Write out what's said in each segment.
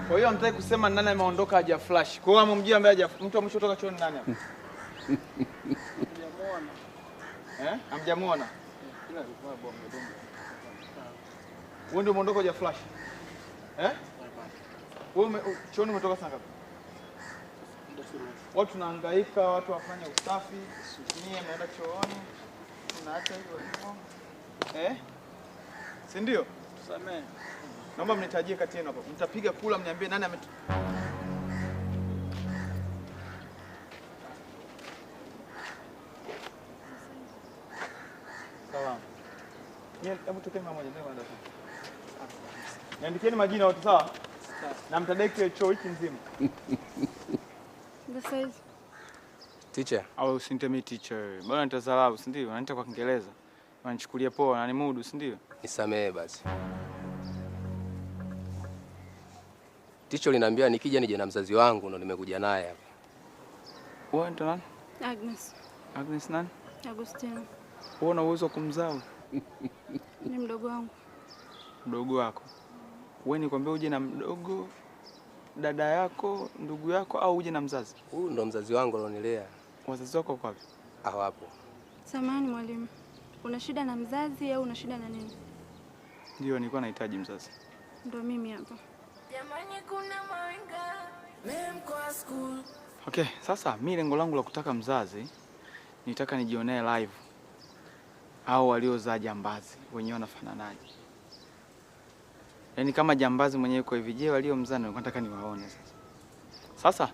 Kwa hiyo hamtaki kusema nani ameondoka haja flash. Kwa hiyo amemjia ambaye haja mtu wa mwisho kutoka chooni nani hapa? Hamjamuona. Hamjamuona? Ila alikuwa bongo. Wewe ndio umeondoka haja flash. Wewe chooni umetoka saa ngapi? Watu tunahangaika, watu wafanya usafi, mimi ameenda chooni. Tunaacha hivyo hivyo. Si ndio? Tusamee. Naomba mnitajie kati yenu hapo. Mtapiga kula mniambie nani ame Sawa. Hebu tokeni mmoja ndio kwanza. Niandikieni majina wote sawa? Sawa. Na mtadeki choo hiki nzima. The size. Teacher. Au usiniite mimi teacher. Bwana nitadharau, si ndio? Unaniita kwa Kiingereza. Unanichukulia poa na ni mudu, si ndio? Nisamee basi. Teacher aliniambia nikija nije na mzazi wangu ndo nimekuja naye hapa. Wewe ndo nani? Agnes. Agnes nani? Agustino. Wewe una uwezo wa kumzaa? Ni mdogo wangu. Mdogo wako. Wewe nikwambia uje na mdogo dada yako, ndugu yako au uje na mzazi? Huyu ndo mzazi wangu alionilea. Wazazi wako wako wapi? Hawapo. Samahani mwalimu. Una shida na mzazi au una shida na nini? Ndio nilikuwa nahitaji mzazi. Ndio mimi hapa. Jamani kuna mawinga memkwa school. Okay, sasa mimi lengo langu la kutaka mzazi nitaka nijionee live au waliozaa jambazi wenyewe wanafananaje. Yaani kama jambazi mwenyewe yuko hivi, je, waliomzaa ndio nataka niwaone sasa. Sasa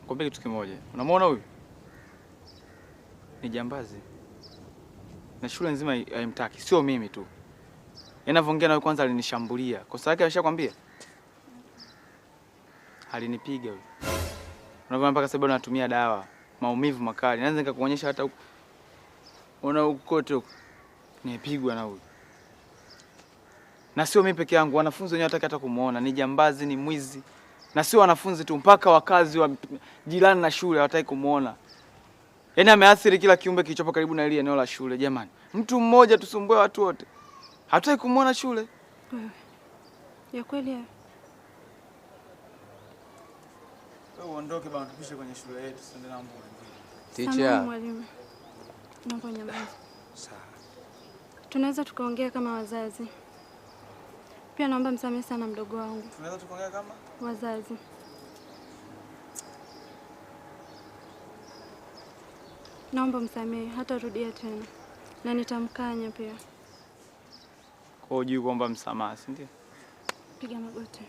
kwambie kitu kimoja. Unamwona huyu? Ni jambazi. Na shule nzima haimtaki, sio mimi tu. Yanavyoongea nawe kwanza alinishambulia. Kosa lake ameshakwambia? Alinipiga huyu. Unaona mpaka sasa bado natumia dawa, maumivu makali. Naweza nikakuonyesha hata huko. Ona huko kote huko. Nimepigwa na huyu. Na sio mimi peke yangu, wanafunzi wenyewe hataki hata kumuona. Ni jambazi, ni mwizi. Na sio wanafunzi tu, mpaka wakazi wa jirani na shule hawataki kumuona. Yaani ameathiri kila kiumbe kilichopo karibu na ile eneo la shule. Jamani, mtu mmoja tusumbue watu wote. Hataki kumuona shule. Wewe. Ya kweli ya. Wewe uondoke bwana, tupishe kwenye shule yetu, sende na mbona. Teacher. Mwalimu. Naomba nyamaza. Sawa. Tunaweza tukaongea kama wazazi. Pia naomba msamehe sana mdogo wangu. Tunaweza tukaongea kama wazazi. Naomba msamehe, hata rudia tena. Na nitamkanya pia. kwa hiyo kuomba msamaha, si ndio? Piga magoti.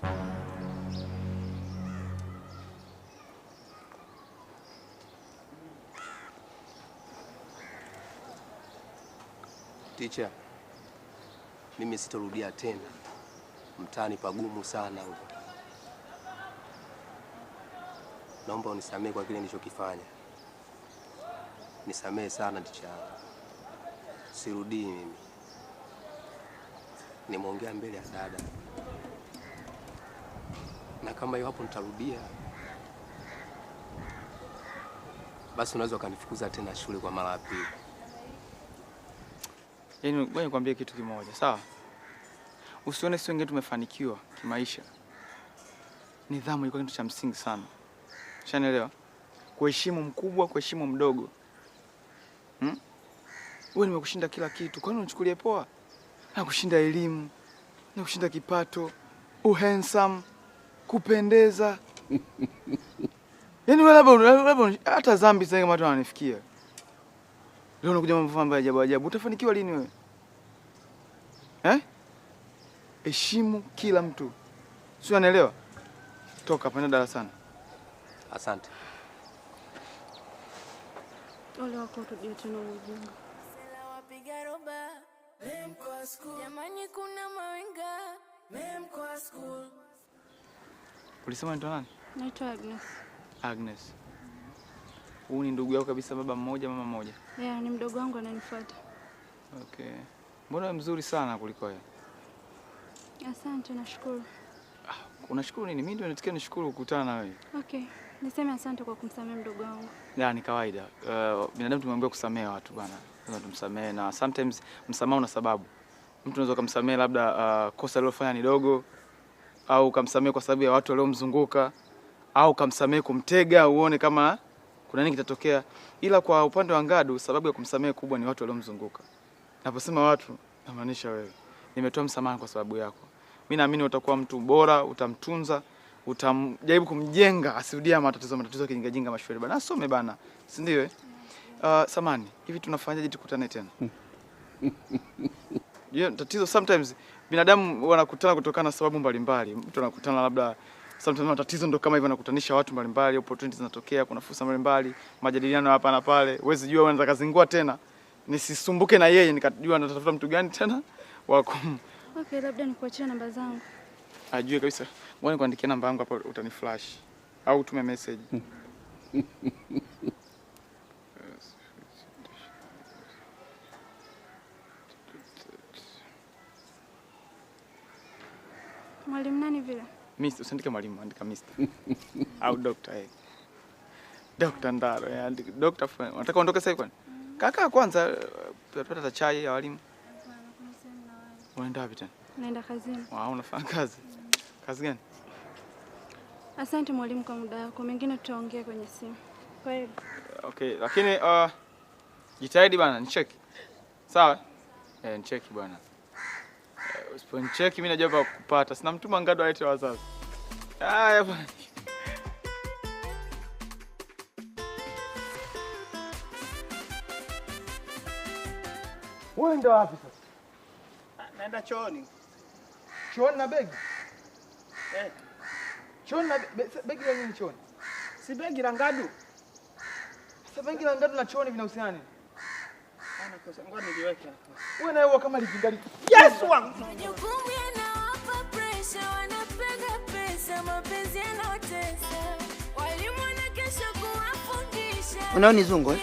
Teacher, mimi sitorudia tena. Mtaani pagumu sana huko. Naomba unisamehe kwa kile nilichokifanya. Nisamehe sana teacher. Sirudii mimi. Nimeongea mbele ya dada. Na kama hiyo hapo nitarudia, basi unaweza ukanifukuza tena shule kwa mara ya pili. Yaani ngoja nikwambie kitu kimoja, sawa? Usione sisi wengine tumefanikiwa kimaisha. Nidhamu ilikuwa kitu cha msingi sana. Ushanielewa? Kuheshimu mkubwa, kuheshimu mdogo. Wewe nimekushinda kila kitu. Kwa nini unichukulie poa? Nakushinda elimu, nakushinda kipato, handsome, kupendeza. Yaani wewe labda hata dhambi sasa kama watu wananifikia. Leo unakuja mambo ambayo ajabu ajabu. Utafanikiwa lini wewe? Heshimu kila mtu. Sio, unaelewa? Toka panda darasani. Asante. Ole wako turudi tena ujinga. Sela wapiga roba memkwa school. Jamani kuna mawinga memkwa school. Ulisema ni nani? Naitwa Agnes. Agnes. Huyu ni ndugu yako kabisa, baba mmoja mama mmoja? Yeah, ni mdogo wangu ananifuata. Okay. Mbona mzuri sana kuliko yeye? Asante, nashukuru. Unashukuru nini? Mimi ndio natakiwa nishukuru kukutana na wewe. Okay. Niseme asante kwa kumsamehe mdogo wangu. Ya, ni kawaida. Binadamu tumeambiwa kusamehe watu bwana. Lazima tumsamehe, na sometimes msamaha una sababu. Mtu unaweza kumsamehe labda kosa alilofanya ni dogo, au ukamsamehe kwa sababu ya watu waliomzunguka, au ukamsamehe kumtega uone kama kuna nini kitatokea. Ila kwa upande wa Ngadu, sababu ya kumsamehe kubwa ni watu waliomzunguka. Naposema watu, namaanisha wewe. Nimetoa msamaha kwa sababu yako. Mimi naamini utakuwa mtu bora, utamtunza, utamjaribu kumjenga asirudia matatizo kijinga mashwele bana. Asome bana. Si ndio eh? Samani, hivi tunafanyaje tukutane tena? Tatizo sometimes binadamu wanakutana kutokana na sababu mbalimbali. Mtu anakutana labda sometimes matatizo ndo kama hivyo yanakutanisha watu mbalimbali, opportunities zinatokea, kuna fursa mbalimbali, majadiliano hapa na pale. Huwezi jua unaweza kazingua tena. Nisisumbuke na yeye nikajua natafuta mtu gani tena wako. Okay, labda nikuachie namba zangu. Ajue kabisa. Ngoja nikuandikie namba yangu hapo utaniflash au tume message. Mwalimu nani vile? Mister, usiandike mwalimu, andika mister. Au doctor Dr. Ndaro, andika Dr. Unataka uondoke sasa kwani? Kaka kwanza tutapata chai ya walimu. Unaenda wapi tena? Naenda kazini. Unafanya kazi? Kazi gani? Asante mwalimu kwa muda wako. Mengine tutaongea kwenye simu. Kwa hiyo okay, lakini jitahidi bana, nicheki. Sawa? Nicheki bwana. Usiponicheki mimi najua kupata. Sina mtuma Ngadu alete wazazi. Haya bwana. Wewe ndio wapi sasa? Naenda chooni. Chooni na begi? Chooni na begi la nini chooni? Si begi la Ngadu. Sasa begi la Ngadu na chooni vinahusiana nini? Ana kosa, ngoja niliweke hapa. Wewe na wewe kama likingali. Yes wangu. Majukumu yanawapa pressure, wanapenda pesa, mapenzi yanawatesa. Walimu wanakesha kuwafundisha. Unaoni Zungu eh?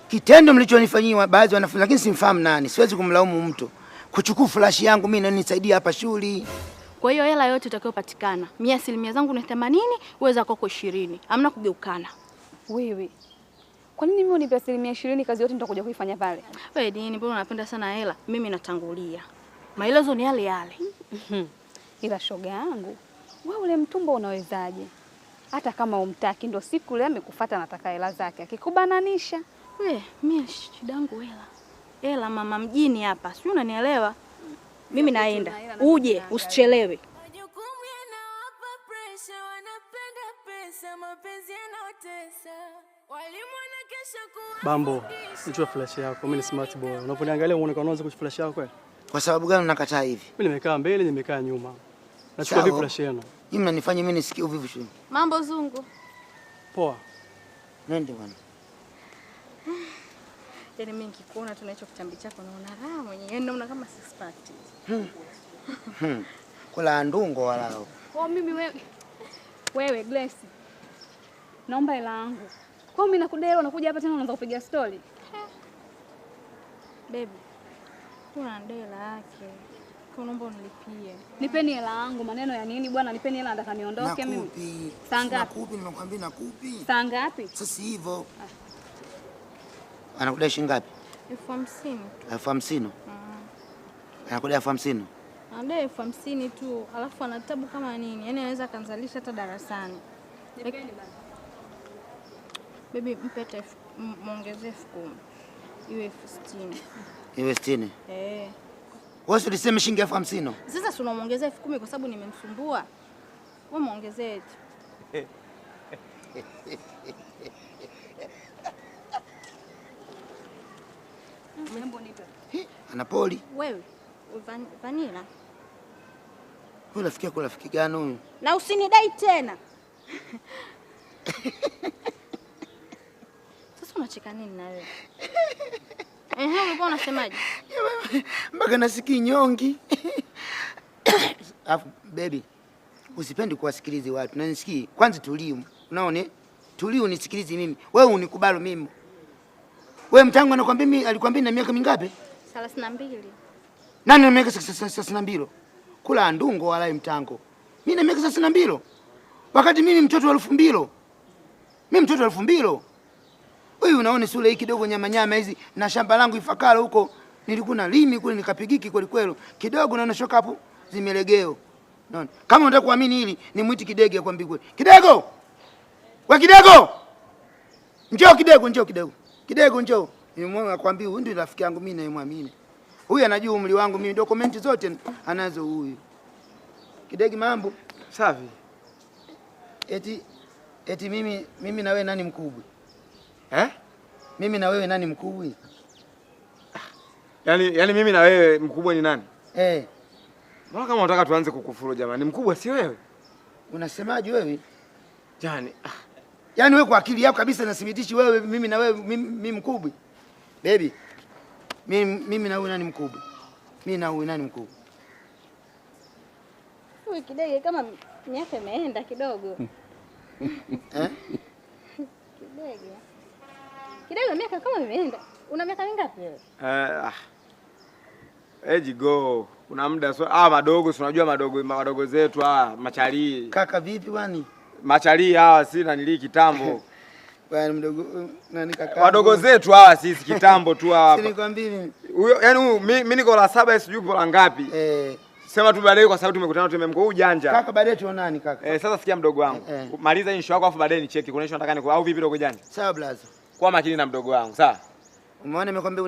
Kitendo mlichonifanyia baadhi wanafunzi, lakini simfahamu nani. Siwezi kumlaumu mtu. Kuchukua flash yangu mimi na nisaidia hapa shule. Kwa hiyo hela yote itakayopatikana, 100% zangu ni 80, uweza kwako 20. Hamna kugeukana. Wewe. Kwa nini mimi unipe 20% kazi yote nitakuja kuifanya pale? Wewe nini, mbona unapenda sana hela? Mimi natangulia. Maelezo ni yale yale. Ila shoga yangu, wewe ule mtumbo unawezaje? Hata kama umtaki ndo siku ile amekufuata nataka hela zake. Akikubananisha. Mimi shida yangu hela. Hela mama mjini hapa. Sio unanielewa? Mimi naenda. Uje, usichelewe. Majukumu yanawapa pressure, wanapenda pesa, mapenzi yanawatesa. Walimu wanakesha kuwafundisha. Bambo, nichukue flash yako. Mimi ni smart boy. Unaponiangalia unaonekana unaanza kuchukua flash yako kweli? Kwa sababu gani unakataa hivi? Mimi nimekaa mbele, nimekaa nyuma. Nachukua vipi flash yenu? Hii mnanifanya mimi nisikie uvivu shule. Mambo Zungu. Poa. Nende bwana. Yaani mimi nikikuona tu na hicho kitambi chako naona raha mwenyewe. Yaani naona kama six pack. Kula ndungo walao. Kwa mimi wewe Grace. Naomba hela yangu. Kwa mimi nakudai unakuja hapa tena unaanza kupiga story. Baby. Kuna ndela yake. Kwa naomba unilipie. Nipeni hela yangu. Maneno ya nini bwana? Nipeni hela nataka niondoke mimi. Nakupi. Saa ngapi? Nakupi, nimekwambia nakupi. Saa ngapi? Sasa hivyo. Anakudai shilingi ngapi? 50,000. 50,000. Anakudai 50,000. Anadai 50,000 tu, alafu ana tabu kama nini? Yaani anaweza kanzalisha hata darasani. Nipeni bana. Baby mpete muongezee 10,000. Iwe 60,000. Iwe 60. Wewe ulisema shilingi 50,000. Sasa si unamuongezea 10,000 kwa sababu nimemsumbua. Wewe muongezee tu. Mambo nipe. Anapoli. Wewe vanila. Wewe rafiki yako rafiki gani huyu? Na usinidai tena. Sasa unacheka nini na wewe? Ulikuwa unasemaje? Mpaka nasikia nyongi. Afu baby, usipendi kuwasikiliza watu. Na nisikii, kwanza tuliu. Unaona? Tuliu nisikilize mimi. Wewe unikubali mimi. Wewe mtangu anakuambia mimi alikwambia na miaka mingapi? 32. Nani na miaka 32? Kula ndungo wala mtango. Mimi na miaka 32. Wakati mimi mtoto wa 2000. Mimi mtoto wa 2000. Wewe unaona sura hii kidogo nyama hizi na shamba langu Ifakara huko nilikuwa na limi kule nikapigiki kweli kweli. Kidogo naona shoka hapo zimelegeo. Unaona? Kama unataka kuamini hili, ni mwiti Kidege akwambie kweli. Kidego! Wewe Kidego! Njoo Kidego, njoo Kidego. Kidego njoo. Nimwona akwambia huyu ndio rafiki yangu mimi naimwamini. Huyu anajua umri wangu mimi, dokumenti zote anazo huyu. Kidege mambo? Safi. Eti mimi na wewe nani mkubwa? Eh? Mimi na wewe nani mkubwa? Yaani mimi na wewe mkubwa ni nani? Mbona kama unataka tuanze kukufuru jamani? Mkubwa si wewe? Unasemaje wewe? Yaani wewe kwa akili yako kabisa nathibitishi wewe mimi na wewe mimi mkubwa. Baby. Mimi na wewe nani mkubwa? Mimi na wewe nani mkubwa? Wewe Kidege kama miaka imeenda kidogo. Kidege miaka kama imeenda. Una miaka mingapi wewe? Jigo. Kuna muda madogo, si unajua madogo zetu machali. Kaka vipi wani? Machali si nanili kitambo. Bwana mdogo nani kaka? Wadogo zetu sisi kitambo tu hapa. Si nikwambie mimi. Huyo yaani mimi niko la 7 sijui kwa la ngapi. Sema tu baadaye kwa sababu tumekutana tumemko ujanja. Kaka baadaye tuonani kaka. Sasa sikia mdogo wangu. Maliza hii issue yako afu baadaye nicheki. Kuna issue nataka au vipi dogo janja? Sawa blaza. Kwa makini na mdogo wangu, sawa? Umeona nimekwambia